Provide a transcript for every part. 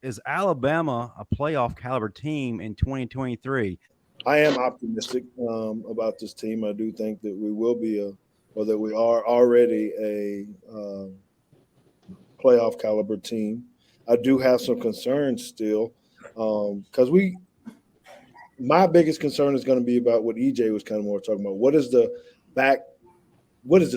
is Alabama a playoff caliber team in 2023? I am optimistic about this team. I do think that we will be that we are already a playoff caliber team. I do have some concerns still because my biggest concern is going to be about what EJ was kind of more talking about. What is the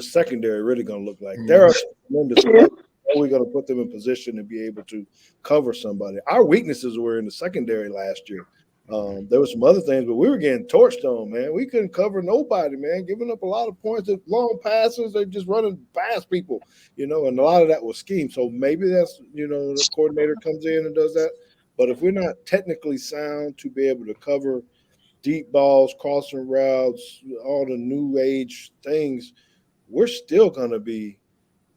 secondary really going to look like? There are tremendous. How are we going to put them in position to be able to cover somebody? Our weaknesses were in the secondary last year. There were some other things, but we were getting torched on, man. We couldn't cover nobody, man. Giving up a lot of points, long passes, they're just running past people, and a lot of that was scheme. So maybe that's, the coordinator comes in and does that. But if we're not technically sound to be able to cover deep balls, crossing routes, all the new age things, we're still going to be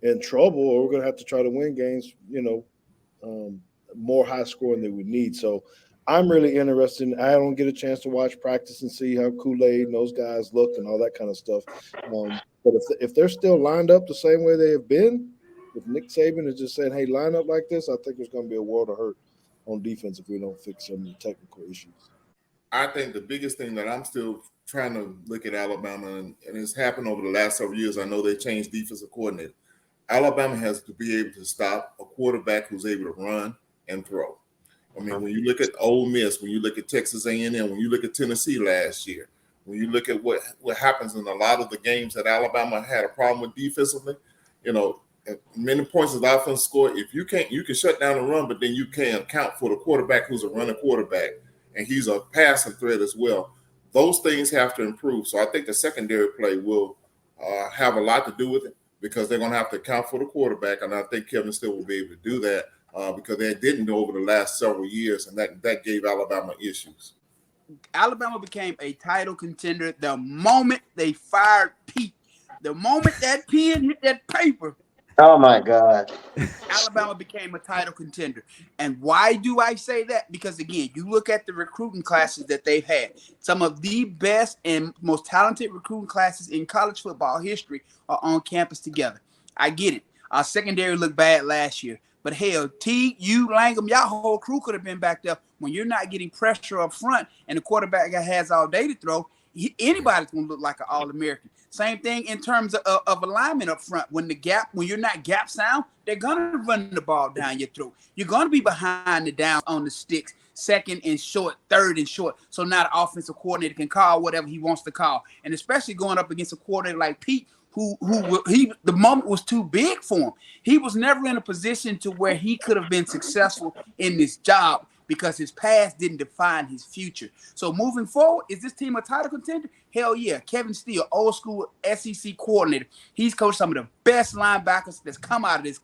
in trouble, or we're going to have to try to win games, more high scoring than we need. So I'm really interested. I don't get a chance to watch practice and see how Kool-Aid and those guys look and all that kind of stuff. But if they're still lined up the same way they have been, if Nick Saban is just saying, hey, line up like this, I think there's going to be a world of hurt on defense if we don't fix some of the technical issues. I think the biggest thing that I'm still trying to look at Alabama, and it's happened over the last several years. I know they changed defensive coordinator. Alabama has to be able to stop a quarterback who's able to run and throw. I mean, when you look at Ole Miss, when you look at Texas A&M, when you look at Tennessee last year, when you look at what happens in a lot of the games that Alabama had a problem with defensively, many points as offense score. If you can shut down the run, but then you can't account for the quarterback who's a running quarterback, and he's a passing threat as well. Those things have to improve. So I think the secondary play will have a lot to do with it, because they're going to have to account for the quarterback, and I think Kevin Steele will be able to do that because they didn't over the last several years, and that gave Alabama issues. Alabama became a title contender the moment they fired Pete. The moment that pen hit that paper, oh my God, Alabama became a title contender. And why do I say that? Because again, you look at the recruiting classes that they've had. Some of the best and most talented recruiting classes in college football history are on campus together. I get it. Our secondary looked bad last year. But hell, Teague, you, Langham, y'all whole crew could have been backed up. When you're not getting pressure up front and the quarterback has all day to throw, anybody's going to look like an All-American. Same thing in terms of alignment up front. When you're not gap sound, they're going to run the ball down your throat. You're going to be behind the downs on the sticks, second and short, third and short. So now the offensive coordinator can call whatever he wants to call. And especially going up against a coordinator like Pete, the moment was too big for him. He was never in a position to where he could have been successful in this job because his past didn't define his future. So moving forward, is this team a title contender? Hell yeah. Kevin Steele, old school SEC coordinator. He's coached some of the best linebackers that's come out of this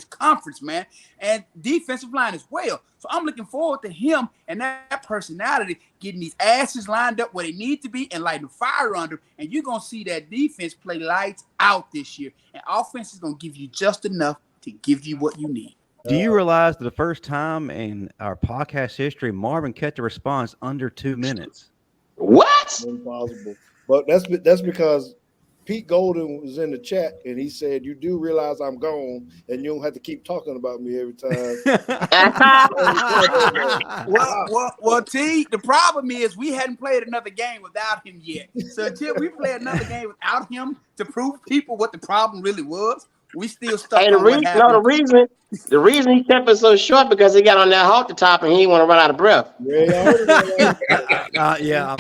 conference, man. And defensive line as well. So I'm looking forward to him and that personality getting these asses lined up where they need to be and lighting the fire under them. And you're going to see that defense play lights out this year. And offense is going to give you just enough to give you what you need. Do you realize that the first time in our podcast history, Marvin kept a response under 2 minutes? What? Impossible. But that's because Pete Golden was in the chat and he said, "You do realize I'm gone, and you don't have to keep talking about me every time." Well, T, the problem is we hadn't played another game without him yet. So until we play another game without him to prove people what the problem really was, we still stuck. Hey, the reason he kept it so short because he got on that halter top and he didn't want to run out of breath. Yeah.